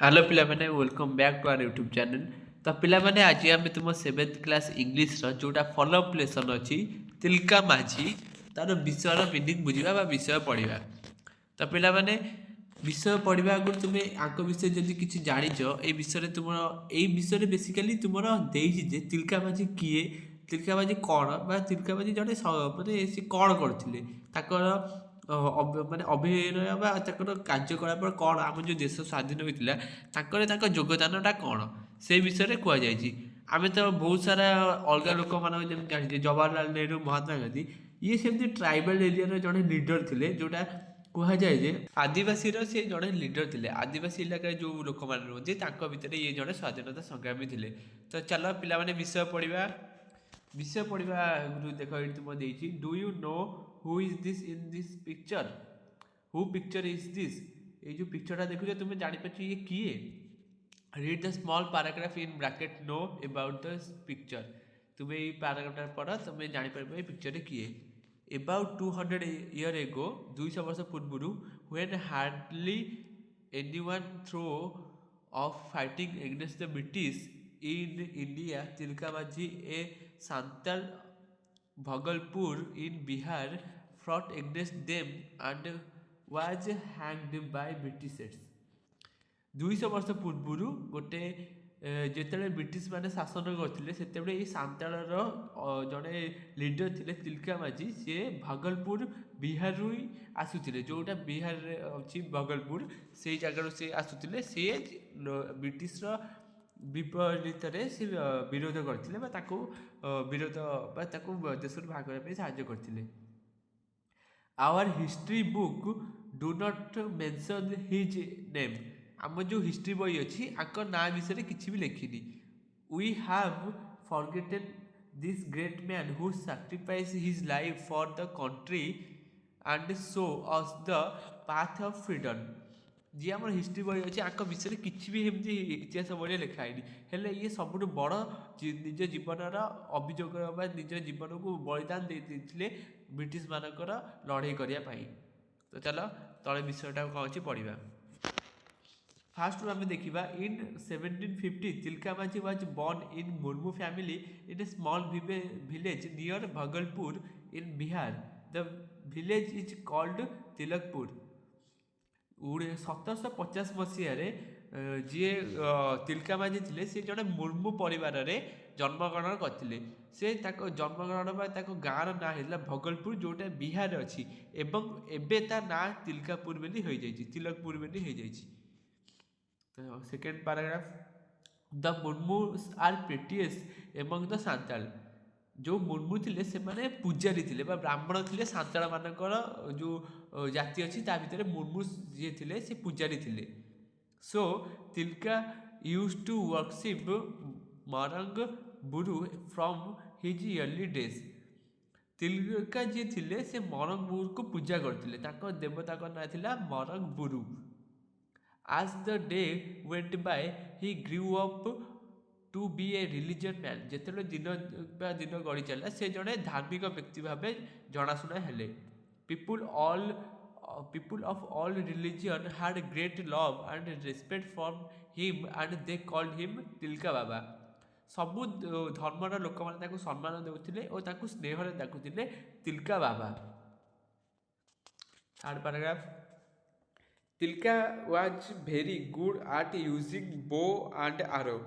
Hello पिलामाने welcome back to our YouTube channel. तो पिलामाने आज आम तुम 7th क्लास इंग्लीश जोटा फॉलोअप लेसन अच्छी तिलका माझी तार विषय मिनिंग बुझा विषय पढ़ा। तो पिलामाने विषय पढ़ा आगु तुम्हें आंक विषय जब कि जाच ये विषय तुम ये विषय बेसिकाली तुम जे तिलका माझी किए तिलका माझी कौन तिलका माझी जड़े मानते सी कौन करते ମାନେ ଅଭିନୟ ବା ତାଙ୍କର କାର୍ଯ୍ୟକଳାପ କ'ଣ ଆମ ଯେଉଁ ଦେଶ ସ୍ୱାଧୀନ ହୋଇଥିଲା ତାଙ୍କର ଯୋଗଦାନଟା କ'ଣ ସେ ବିଷୟରେ କୁହାଯାଇଛି। ଆମେ ତ ବହୁତ ସାରା ଅଲଗା ଲୋକମାନଙ୍କ ଯେମିତି ଜାଣିଛେ ଜବାହରଲାଲ ନେହେରୁ ମହାତ୍ମା ଗାନ୍ଧୀ ଇଏ ସେମିତି ଟ୍ରାଇବାଲ ଏରିଆର ଜଣେ ଲିଡର ଥିଲେ ଯେଉଁଟା କୁହାଯାଏ ଯେ ଆଦିବାସୀର ସେ ଜଣେ ଲିଡର ଥିଲେ। ଆଦିବାସୀ ଇଲାକାରେ ଯେଉଁ ଲୋକମାନେ ରୁହନ୍ତି ତାଙ୍କ ଭିତରେ ଇଏ ଜଣେ ସ୍ୱାଧୀନତା ସଂଗ୍ରାମୀ ଥିଲେ। ତ ଚାଲ ପିଲାମାନେ ବିଷୟ ପଢ଼ିବା ଦେଖ ଏଇଠି ତୁମ ଦେଇଛି do you know who is this in this picture who picture is this. ଏଇ ଯେଉଁ ପିକ୍ଚରଟା ଦେଖୁଛ ତୁମେ ଜାଣିପାରୁଛ ଇଏ କିଏ। Read the small paragraph in bracket know about the picture. तुम्हें ये पाराग्राफटा पढ़ तुम्हें जापर ये पिक्चर किए। अबाउट 200 years ago 200 वर्ष पूर्व when hardly anyone throw of fighting against the British in India, Tilka माझी a Santal Bhagalpur in Bihar fought against them and was hanged by Britishers। 200 ବର୍ଷ ପୂର୍ବରୁ ଗୋଟେ ଯେତେବେଳେ ବ୍ରିଟିଶ ମାନେ ଶାସନ କରୁଥିଲେ ସେତେବେଳେ ଏଇ ସାନ୍ତାଳର ଜଣେ ଲିଡର ଥିଲେ ତିଲକା ମାଝୀ। ସିଏ ଭାଗଲପୁର ବିହାରରୁ ହିଁ ଆସୁଥିଲେ, ଯେଉଁଟା ବିହାରରେ ଅଛି ଭାଗଲପୁର, ସେଇ ଜାଗାରୁ ସେ ଆସୁଥିଲେ। ସିଏ ବ୍ରିଟିଶର ବିପରୀତରେ ସେ ବିରୋଧ କରିଥିଲେ ବା ତାକୁ ବିରୋଧ ବା ତାକୁ ଦେଶରୁ ଭାଗ କରିବା ପାଇଁ ସାହାଯ୍ୟ କରିଥିଲେ। Our history book do not mention his name. आम जो हिस्ट्री बही अच्छी आंक ना विषय किसी भी लिखिनी। We have forgotten this great man who sacrifice his life for the country and show us the path of freedom. जी आम हिस्ट्री बही अच्छी आंक विषय किसी भी एमती इतिहास बही लिखाई हेले ये सबुठ बड़ निज जीवनर अभियोग निज जीवन को बलिदान देते ब्रिटिश मानकर लड़ाई करने। तो चलो तले विषयटा कौन अच्छी पढ़ा। फास्ट आम देखा इन 1750 तिलका माझी was born in Murmu family in A small village near Bhagalpur in Bihar. The village is called Tilakpur. 1750 मसीह जी तिलका माझी थे सी जड़े मुर्मू परिवार जन्मग्रहण करते। से जन्मग्रहण गाँव ना है भगलपुर जोटा बिहार अच्छी एवं एवं ता ना तिलकापुर बोली हो जाइए तिलकपुर बोली हो जाइए। तो second paragraph the Murmus are priests among the Santal. जो मुर्मू थे से माने पूजारी थे ब्राह्मण थे सांताल मानकर जो जाति अच्छी ता भीतर मुर्मू जी थे से पूजारी थे। So Tilka used to worship Marang Buru from his early days. Tilka ji थे से मरंग बुरु को पूजा करते देवता का ना था मरंग बुरु। As the day went by, he grew up to be a religious man। जेतेବେଳେ दिन गढ़ी चला से जड़े धार्मिक व्यक्ति भाव जनाशुना हेले। People of all religion had great love and respect for him and they called him Tilka बाबा। सबु धर्मर लोक मैंने सम्मान देउथिले और ताकू स्नेह डाकुथिले Tilka Baba. Third paragraph Tilka was very good at using bow and arrow.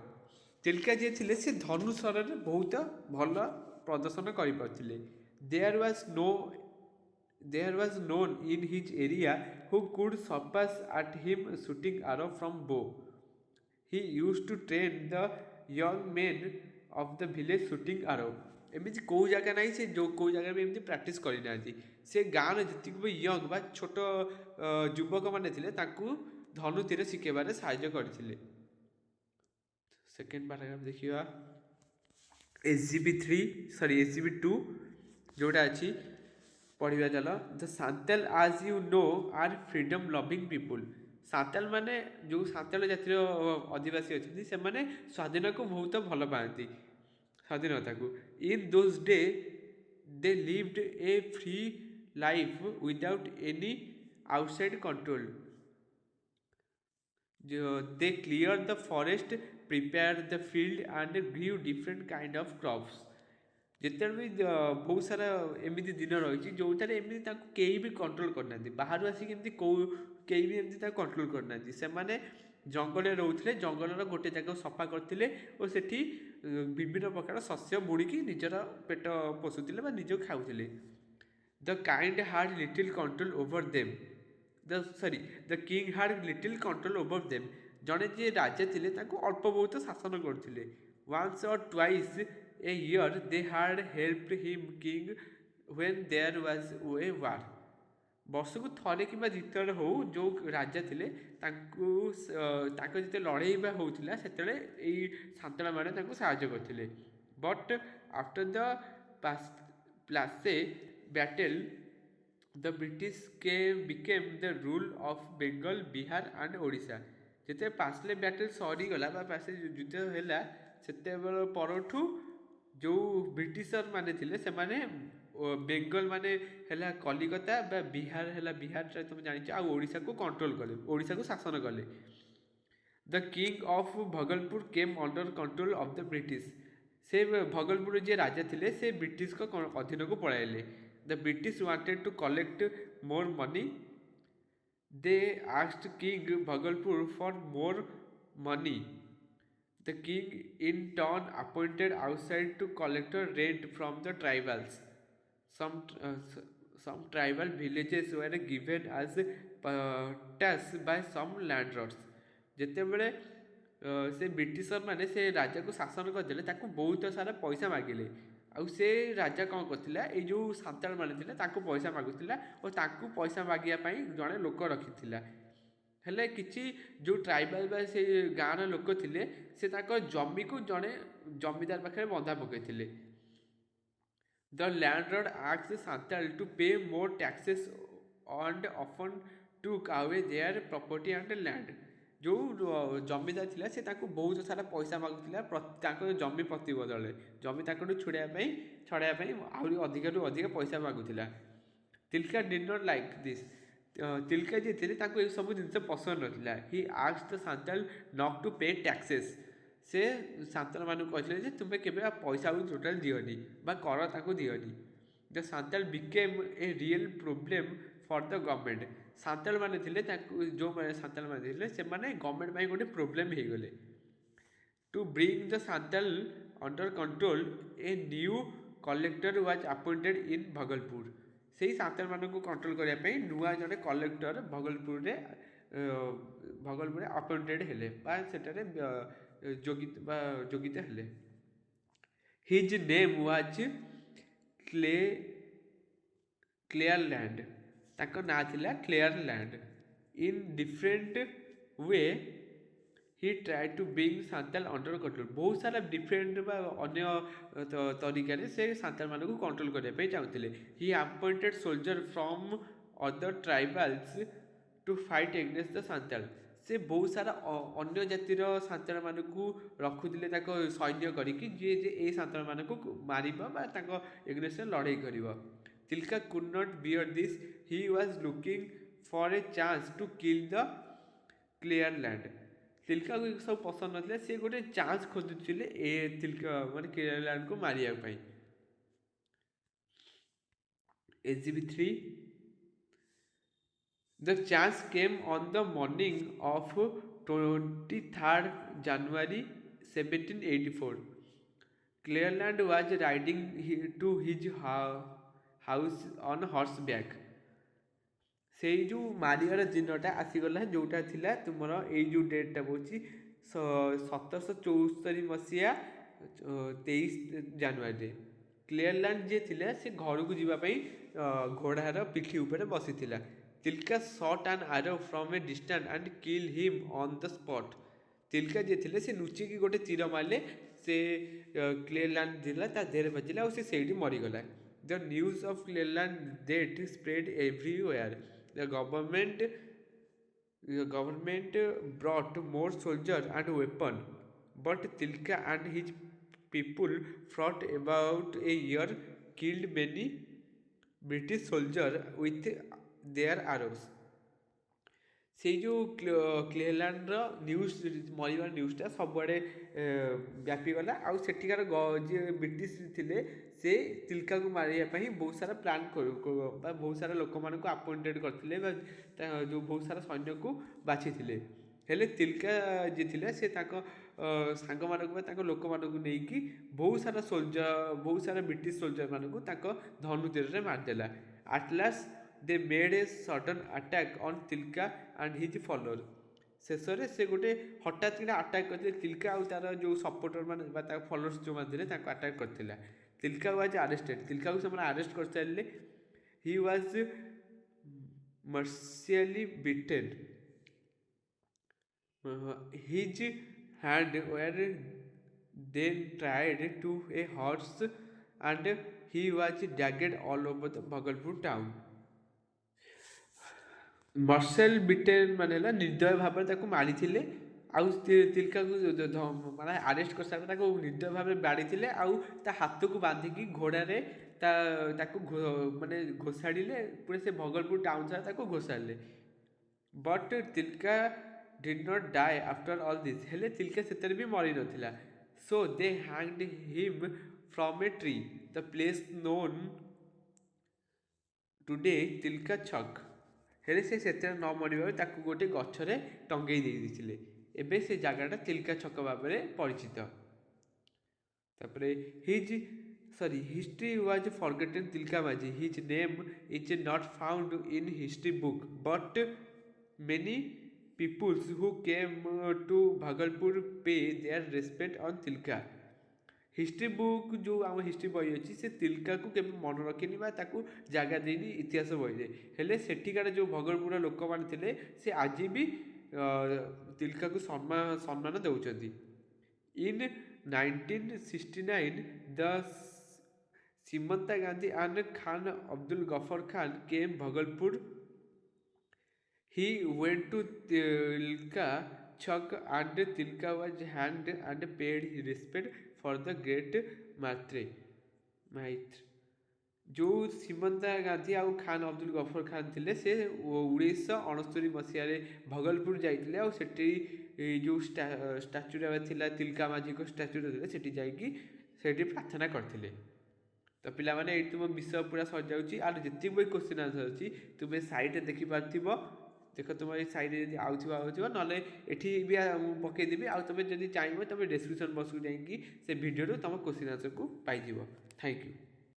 Tilka ji थे सी धनुषर बहुत भल प्रदर्शन करें। There was none in his area who could surpass at him shooting arrow from bow. He used to train the young men of the village shooting arrow. एमती कौ जगह ना से जो कौ जगह भी एमती प्राक्ट करना से गाँव जी भी यंग बा छोट युवक मैंने धनु तीर शिखेबार साहाय्य करते। सेकेंड पैराग्राफ देखिए SGP 2 जोटा अच्छी पढ़ा। चल द सांताल आज you know are freedom loving people. Santal माने जो सांताल जातिर आदिवासी अच्छे से माने स्वाधीन को बहुत भल पाती स्वाधीनता को। In those day they lived A free life without any outside control. they cleared the forest, prepared the field and grew different kind of crops। ଯେତେବେଳେ ବି ବହୁତ ସାରା ଏମିତି ଦିନ ରହିଛି ଯେଉଁଠାରେ ଏମିତି ତାଙ୍କୁ କେହି ବି କଣ୍ଟ୍ରୋଲ କରିନାହାନ୍ତି, ବାହାରୁ ଆସିକି ଏମିତି କେହି ବି ଏମିତି ତାକୁ କଣ୍ଟ୍ରୋଲ କରିନାହାନ୍ତି। ସେମାନେ ଜଙ୍ଗଲରେ ରହୁଥିଲେ, ଜଙ୍ଗଲର ଗୋଟେ ଜାଗାକୁ ସଫା କରିଥିଲେ ଓ ସେଠି ବିଭିନ୍ନ ପ୍ରକାର ଶସ୍ୟ ବୁଣିକି ନିଜର ପେଟ ପୋଷୁଥିଲେ ବା ନିଜକୁ ଖାଉଥିଲେ। The king had little control over them, the king had little control over them. ଜଣେ ଯିଏ ରାଜା ଥିଲେ ତାଙ୍କୁ ଅଳ୍ପ ବହୁତ ଶାସନ କରୁଥିଲେ। Once or twice a year they had helped him king when there was a war. ବର୍ଷକୁ ଥରେ କିମ୍ବା ଦ୍ୱିତୀୟରେ ହଉ ଯେଉଁ ରାଜା ଥିଲେ ତାଙ୍କ ଯେତେ ଲଢ଼େଇ ବା ହେଉଥିଲା ସେତେବେଳେ ଏଇ ସାନ୍ତଳାମାନେ ତାଙ୍କୁ ସାହାଯ୍ୟ କରିଥିଲେ। But after the Plassey battle the British became the rule of Bengal, Bihar and Odisha. ଯେତେବେଳେ ପାସଲେ ବ୍ୟାଟେଲ୍ ସରିଗଲା ବା ପାସଲେ ଯୁଦ୍ଧ ହେଲା, ସେତେବେଳେ ପରଠୁ ଯେଉଁ ବ୍ରିଟିଶର ମାନେ ଥିଲେ ସେମାନେ ବେଙ୍ଗଲ ମାନେ ହେଲା କଲିକତା ବା ବିହାର ହେଲା ବିହାର ତୁମେ ଜାଣିଛ, ଆଉ ଓଡ଼ିଶାକୁ କଣ୍ଟ୍ରୋଲ କଲେ, ଓଡ଼ିଶାକୁ ଶାସନ କଲେ। The king of Bhagalpur came under control of the British. ସେ ଭଗଲପୁର ଯିଏ ରାଜା ଥିଲେ ସେ ବ୍ରିଟିଶଙ୍କ ଅଧୀନକୁ ପଳାଇଲେ। The British wanted to collect more money, they asked king Bhagalpur for more money. The king in turn appointed outside to collect rent from the tribals. Some tribal villages were given as tax by some landlords। ଯେତେବେଳେ ସେ ବ୍ରିଟିଶର ମାନେ ସେ ରାଜାକୁ ଶାସନ କରିଦେଲେ ତାକୁ ବହୁତ ସାରା ପଇସା ମାଗିଲେ। ଆଉ ସେ ରାଜା କ'ଣ କରିଥିଲା, ଏଇ ଯେଉଁ ସାନ୍ତାଳ ମାନେ ଥିଲେ ତାଙ୍କୁ ପଇସା ମାଗୁଥିଲା ଓ ତାଙ୍କୁ ପଇସା ମାଗିବା ପାଇଁ ଜଣେ ଲୋକ ରଖିଥିଲା। ହେଲେ କିଛି ଯେଉଁ ଟ୍ରାଇବାଲ ବା ସେ ଗାଁର ଲୋକ ଥିଲେ ସେ ତାଙ୍କ ଜମିକୁ ଜଣେ ଜମିଦାର ପାଖରେ ବନ୍ଧା ପକାଇଥିଲେ। The landlord asked Santal to pay more taxes and often took away their property and land. ଯେଉଁ ଜମିଦାର ଥିଲା ସେ ତାଙ୍କୁ ବହୁତ ସାରା ପଇସା ମାଗୁଥିଲା ତାଙ୍କ ଜମି ପ୍ରତି ବଦଳରେ, ଜମି ତାଙ୍କଠୁ ଛଡ଼ାଇବା ପାଇଁ ଆହୁରି ଅଧିକରୁ ଅଧିକ ପଇସା ମାଗୁଥିଲା। Tilka did not like this. Tilka ଯିଏ ଥିଲେ ତାଙ୍କୁ ଏସବୁ ଜିନିଷ ପସନ୍ଦ ନଥିଲା। He asked the Santal not to pay taxes. ସେ ସାନ୍ତାଳମାନଙ୍କୁ କହିଥିଲେ ଯେ ତୁମେ କେବେ ପଇସା ଆଉ ଟୋଟାଲ ଦିଅନି ବା କର ତାଙ୍କୁ ଦିଅନି। The Santal became a real problem for the government. ସାନ୍ତାଳମାନେ ଥିଲେ ଯେଉଁମାନେ ସାନ୍ତାଳମାନେ ଥିଲେ ସେମାନେ ଗଭର୍ଣ୍ଣମେଣ୍ଟ ପାଇଁ ଗୋଟେ ପ୍ରୋବ୍ଲେମ୍ ହେଇଗଲେ। To bring the Santal under control a new collector was appointed in Bhagalpur. ସେଇ ସାନ୍ତାଳମାନଙ୍କୁ କଣ୍ଟ୍ରୋଲ କରିବା ପାଇଁ ନୂଆ ଜଣେ କଲେକ୍ଟର ଭଗଲପୁରରେ ଆପଏଣ୍ଟେଡ୍ ହେଲେ ବା ସେଠାରେ ଯୋଗିତ ହେଲେ। His name was Cleveland. ତାଙ୍କ ନାଁ ଥିଲା Cleveland. In different way he try to bring Santal under control. ବହୁତ ସାରା ଡିଫରେଣ୍ଟ ବା ଅନ୍ୟ ତରିକାରେ ସେ ସାନ୍ତାଳମାନଙ୍କୁ କଣ୍ଟ୍ରୋଲ କରିବା ପାଇଁ ଚାହୁଁଥିଲେ। He appointed soldier from other tribals to fight against the Santal. ସେ ବହୁତ ସାରା ଅନ୍ୟ ଜାତିର ସାନ୍ତାଳମାନଙ୍କୁ ରଖୁଥିଲେ ତାଙ୍କ ସୈନ୍ୟ କରିକି, ଯିଏ ଯେ ଏଇ ସାନ୍ତାଳମାନଙ୍କୁ ମାରିବ ବା ତାଙ୍କ ଏଗେନ୍ଷ୍ଟରେ ଲଢ଼େଇ କରିବ। Tilka could not bear this. He was looking for a chance to kill the Cleveland. ତିଲକାକୁ ସବୁ ପସନ୍ଦ ନଥିଲା, ସେ ଗୋଟେ ଚାନ୍ସ ଖୋଜୁଥିଲେ ମାନେ କ୍ଲେୟାରଲ୍ୟାଣ୍ଡକୁ ମାରିବା ପାଇଁ। SGB 3। The chance came on the morning of 23rd January 1784. Clearland was riding to his house on horseback। ସେଇ ଯେଉଁ ମାରିବାର ଦିନଟା ଆସିଗଲା ଯେଉଁଟା ଥିଲା ତୁମର ଏଇ ଯେଉଁ ଡେଟ୍ଟା ହେଉଛି 1774 ମସିହା 23 ଜାନୁଆରୀରେ। କ୍ଲେୟାରଲ୍ୟାଣ୍ଡ ଯିଏ ଥିଲା ସେ ଘରକୁ ଯିବା ପାଇଁ ଘୋଡ଼ାର ପିଠି ଉପରେ ବସିଥିଲା। Tilka shot an arrow from a distance and kill him on the spot. Tilka ଯିଏ ଥିଲେ ସେ ଲୁଚିକି ଗୋଟେ ତୀର ମାରିଲେ, ସେ କ୍ଲେୟାରଲ୍ୟାଣ୍ଡ ଥିଲା ତା ଦେହରେ ବାଜିଲା ଆଉ ସେ ସେଇଠି ମରିଗଲା। The news of Cleveland death spread everywhere. The government brought more soldiers and weapons, but Tilka and his people fought about a year, killed many British soldiers with their arrows। ସେଇ ଯେଉଁ କ୍ଲେଲାଣ୍ଡର ନ୍ୟୁଜ୍ ମରିବାର ନ୍ୟୁଜ୍ଟା ସବୁଆଡ଼େ ବ୍ୟାପିଗଲା ଆଉ ସେଠିକାର ଯିଏ British ଥିଲେ ସେ ତିଲକାକୁ ମାରିବା ପାଇଁ ବହୁତ ସାରା ପ୍ଲାନ୍ ବା ବହୁତ ସାରା ଲୋକମାନଙ୍କୁ ଆପଏଣ୍ଟେଡ଼ କରିଥିଲେ ବା ଯେଉଁ ବହୁତ ସାରା ସୈନ୍ୟକୁ ବାଛିଥିଲେ। ହେଲେ ତିଲକା ଯିଏ ଥିଲେ ସେ ତାଙ୍କ ସାଙ୍ଗମାନଙ୍କୁ ବା ତାଙ୍କ ଲୋକମାନଙ୍କୁ ନେଇକି ବହୁତ ସାରା ବ୍ରିଟିଶ ସୋଲଜରମାନଙ୍କୁ ତାଙ୍କ ଧନୁ ତୀରରେ ମାରିଦେଲା। At last they made a sudden attack on Tilka and his follower. ଶେଷରେ ସେ ଗୋଟେ ହଠାତ୍ କିନା ଆଟାକ୍ କରିଥିଲେ ତିଲକା ଆଉ ତାର ଯେଉଁ ସପୋର୍ଟର ମାନେ ବା ତାର ଫଲୋଅର୍ସ ଯେଉଁମାନେ ଥିଲେ ତାଙ୍କୁ ଆଟାକ୍ କରିଥିଲା। Tilka was arrested. ତିଲକାକୁ ସେମାନେ ଆରେଷ୍ଟ କରିସାରିଲେ। He was mercilessly beaten. His hand were then tied to a horse and he was dragged all over the Bhagalpur town. Mercilessly beaten ମାନେ ହେଲା ନିର୍ଦ୍ଦୟ ଭାବରେ ତାକୁ ମାରିଥିଲେ ଆଉ ତିଲକାକୁ ମାନେ ଆରେଷ୍ଟ କରିସାରିଲା ତାକୁ ନିର୍ଦ୍ଦୟ ଭାବରେ ବାଡ଼ିଥିଲେ ଆଉ ତା ହାତକୁ ବାନ୍ଧିକି ଘୋଡ଼ାରେ ତାକୁ ମାନେ ଘୋଷାଡ଼ିଲେ ପୁରା ସେ ଭଗଲପୁର ଟାଉନ୍ ସାରା ତାକୁ ଘୋଷାଡ଼ିଲେ। But Tilka did not die after all this। ହେଲେ ତିଲକା ସେଥିରେ ବି ମରିନଥିଲା। So they hanged him from a tree, the place known today Tilka ଛକ୍। ହେଲେ ସେ ସେଥିରେ ନ ମରିବାରୁ ତାକୁ ଗୋଟେ ଗଛରେ ଟଙ୍ଗେଇ ଦେଇଥିଲେ। ଏବେ ସେ ଜାଗାଟା ତିଲକା ଛକ ଭାବରେ ପରିଚିତ। ତାପରେ history was forgotten Tilka Maji। His name is not found in history book, but many peoples who came to Bhagalpur pay their respect on Tilka। History book ଯେଉଁ ଆମ ହିଷ୍ଟ୍ରି ବହି ଅଛି ସେ ତିଲକାକୁ କେବେ ମନେ ରଖିନି ବା ତାକୁ ଜାଗା ଦେଇନି ଇତିହାସ ବହିରେ। ହେଲେ ସେଠିକାର ଯେଉଁ ଭଗଲପୁରର ଲୋକମାନେ ଥିଲେ ସେ ଆଜି ବି ତିଲକାକୁ ସମ୍ମାନ ଦେଉଛନ୍ତି। In 1969 the Seemant Gandhi and Khan Abdul Ghaffar Khan came Bhagalpur. He went to Tilka Chowk and Tilka was hanged and paid his respect for the great Maitre। ଯେଉଁ ସୀମନ୍ତା ଗାନ୍ଧୀ ଆଉ ଖାନ୍ ଅବଦୁଲ ଗଫର ଖାନ୍ ଥିଲେ ସେ 1969 ମସିହାରେ ଭଗଲପୁର ଯାଇଥିଲେ ଆଉ ସେଠି ଯେଉଁ ଷ୍ଟାଚ୍ୟୁଟା ଥିଲା ତିଲକା ମାଝୀଙ୍କ ଷ୍ଟାଚ୍ୟୁଟା ଥିଲା ସେଠି ଯାଇକି ସେଠି ପ୍ରାର୍ଥନା କରିଥିଲେ। ତ ପିଲାମାନେ ଏଇଠି ତୁମ ବିଷୟ ପୁରା ସରିଯାଉଛି। ଆଉ ଯେତିକି ବହି କ୍ୱେଶ୍ଚିନ୍ ଆନ୍ସର୍ ଅଛି ତୁମେ ସାଇଡ଼୍ରେ ଦେଖିପାରୁଥିବ। ଦେଖ ତୁମ ଏଇ ସାଇଡ଼୍ରେ ଯଦି ଆଉଥିବ ନହେଲେ ଏଠି ବି ମୁଁ ପକାଇଦେବି। ଆଉ ତୁମେ ଯଦି ଚାହିଁବ ତୁମେ ଡେସ୍କ୍ରିପସନ୍ ବକ୍ସକୁ ଯାଇକି ସେ ଭିଡ଼ିଓରୁ ତୁମ କ୍ୱେଶ୍ଚିନ୍ ଆନ୍ସର୍କୁ ପାଇଯିବ। Thank you.